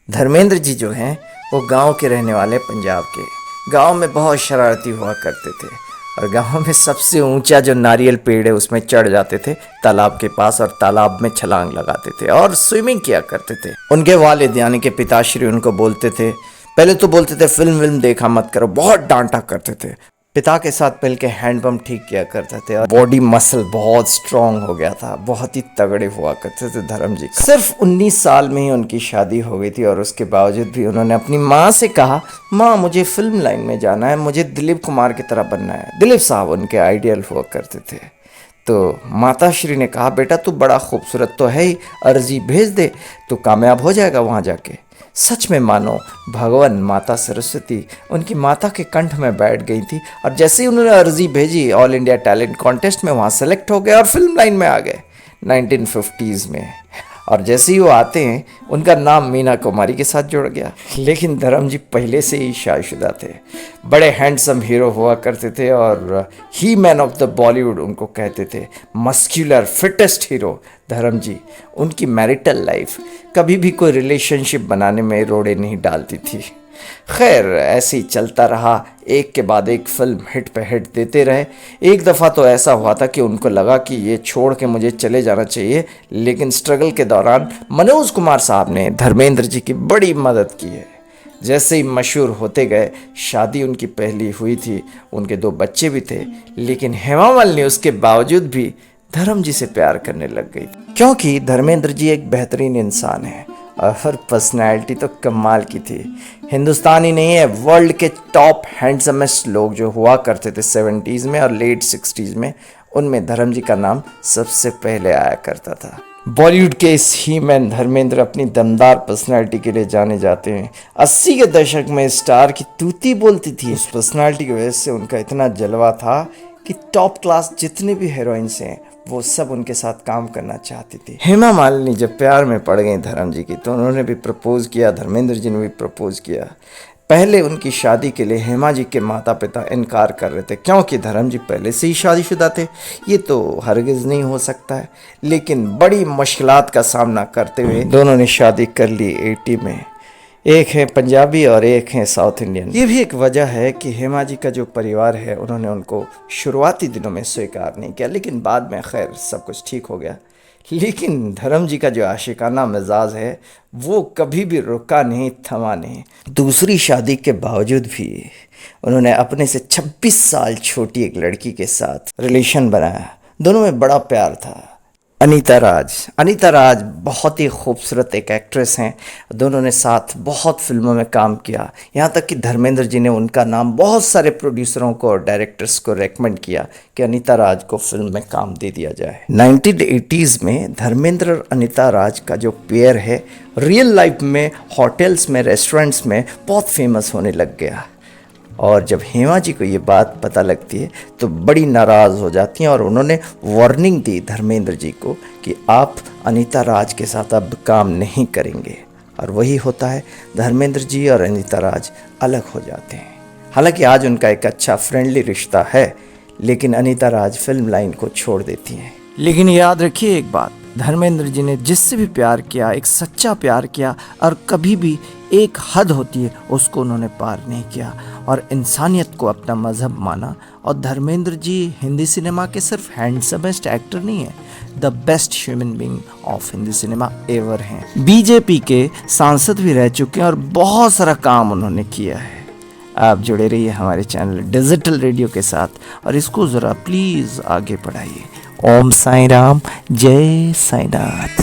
धर्मेंद्र जी जो हैं वो गांव के रहने वाले, पंजाब के। गांव में बहुत शरारती हुआ करते थे और गांव में सबसे ऊंचा जो नारियल पेड़ है उसमें चढ़ जाते थे तालाब के पास और तालाब में छलांग लगाते थे और स्विमिंग किया करते थे। उनके वालिद यानी कि पिताश्री उनको बोलते थे, पहले तो बोलते थे फिल्म विल्म देखा मत करो, बहुत डांटा करते थे। पिता के साथ मिलकर हैंडपंप ठीक किया करते थे और बॉडी मसल बहुत स्ट्रांग हो गया था, बहुत ही तगड़े हुआ करते थे धर्म जी। सिर्फ 19 साल में ही उनकी शादी हो गई थी और उसके बावजूद भी उन्होंने अपनी माँ से कहा, माँ मुझे फिल्म लाइन में जाना है, मुझे दिलीप कुमार की तरह बनना है। दिलीप साहब उनके आइडियल हुआ करते थे। तो माता श्री ने कहा, बेटा तू बड़ा खूबसूरत तो है ही, अर्जी भेज दे तो कामयाब हो जाएगा वहाँ जाके। सच में मानो भगवान माता सरस्वती उनकी माता के कंठ में बैठ गई थी और जैसे ही उन्होंने अर्जी भेजी ऑल इंडिया टैलेंट कॉन्टेस्ट में वहाँ सेलेक्ट हो गए और फिल्म लाइन में आ गए 1950s में। और जैसे ही वो आते हैं उनका नाम मीना कुमारी के साथ जुड़ गया। लेकिन धर्म जी पहले से ही शादीशुदा थे, बड़े हैंडसम हीरो हुआ करते थे और ही मैन ऑफ द बॉलीवुड उनको कहते थे, मस्क्यूलर फिटेस्ट हीरो धर्म जी। उनकी मैरिटल लाइफ कभी भी कोई रिलेशनशिप बनाने में रोड़े नहीं डालती थी। खैर ऐसे ही चलता रहा, एक के बाद एक फिल्म हिट पे हिट देते रहे। एक दफ़ा तो ऐसा हुआ था कि उनको लगा कि ये छोड़ के मुझे चले जाना चाहिए, लेकिन स्ट्रगल के दौरान मनोज कुमार साहब ने धर्मेंद्र जी की बड़ी मदद की है। जैसे ही मशहूर होते गए, शादी उनकी पहली हुई थी, उनके 2 बच्चे भी थे, लेकिन हेमा मालिनी उसके बावजूद भी धर्म जी से प्यार करने लग गई, क्योंकि धर्मेंद्र जी एक बेहतरीन इंसान है और पर्सनैलिटी तो कमाल की थी। हिंदुस्तान ही नहीं है, वर्ल्ड के टॉप हैंडसमेस्ट लोग जो हुआ करते थे 70s में और लेट 60s में, उनमें धर्म जी का नाम सबसे पहले आया करता था। बॉलीवुड के इस ही मैन धर्मेंद्र अपनी दमदार पर्सनैलिटी के लिए जाने जाते हैं। 80 के दशक में स्टार की तूती बोलती थी। उस पर्सनैलिटी की वजह से उनका इतना जलवा था कि टॉप क्लास जितने भी हीरोइंस हैं वो सब उनके साथ काम करना चाहती थी। हेमा मालिनी जब प्यार में पड़ गई धर्म जी की तो उन्होंने भी प्रपोज किया, धर्मेंद्र जी ने भी प्रपोज किया। पहले उनकी शादी के लिए हेमा जी के माता पिता इनकार कर रहे थे, क्योंकि धर्म जी पहले से ही शादीशुदा थे, ये तो हरगिज़ नहीं हो सकता है। लेकिन बड़ी मुश्किलात का सामना करते हुए दोनों ने शादी कर ली 80 में। एक है पंजाबी और एक है साउथ इंडियन। ये भी एक वजह है कि हेमा जी का जो परिवार है उन्होंने उनको शुरुआती दिनों में स्वीकार नहीं किया, लेकिन बाद में खैर सब कुछ ठीक हो गया। लेकिन धर्म जी का जो आशिकाना मिजाज है वो कभी भी रुका नहीं, थमा नहीं। दूसरी शादी के बावजूद भी उन्होंने अपने से 26 साल छोटी एक लड़की के साथ रिलेशन बनाया। दोनों में बड़ा प्यार था। अनीता राज बहुत ही खूबसूरत एक एक्ट्रेस हैं। दोनों ने साथ बहुत फिल्मों में काम किया, यहाँ तक कि धर्मेंद्र जी ने उनका नाम बहुत सारे प्रोड्यूसरों को और डायरेक्टर्स को रेकमेंड किया कि अनीता राज को फिल्म में काम दे दिया जाए। 1980s में धर्मेंद्र और अनीता राज का जो पेयर है रियल लाइफ में होटल्स में, रेस्टोरेंट्स में बहुत फेमस होने लग गया। और जब हेमा जी को ये बात पता लगती है तो बड़ी नाराज़ हो जाती हैं और उन्होंने वार्निंग दी धर्मेंद्र जी को कि आप अनीता राज के साथ अब काम नहीं करेंगे। और वही होता है, धर्मेंद्र जी और अनीता राज अलग हो जाते हैं। हालांकि आज उनका एक अच्छा फ्रेंडली रिश्ता है, लेकिन अनीता राज फिल्म लाइन को छोड़ देती हैं। लेकिन याद रखिए एक बात, धर्मेंद्र जी ने जिससे भी प्यार किया एक सच्चा प्यार किया और कभी भी एक हद होती है उसको उन्होंने पार नहीं किया और इंसानियत को अपना मजहब माना। और धर्मेंद्र जी हिंदी सिनेमा के सिर्फ हैंडसमेस्ट एक्टर नहीं है, the best human being of Hindi cinema ever हैं। बीजेपी के सांसद भी रह चुके हैं और बहुत सारा काम उन्होंने किया है। आप जुड़े रहिए हमारे चैनल डिजिटल रेडियो के साथ और इसको ज़रा प्लीज़ आगे बढ़ाइए। ओम साईं राम, जय साईनाथ।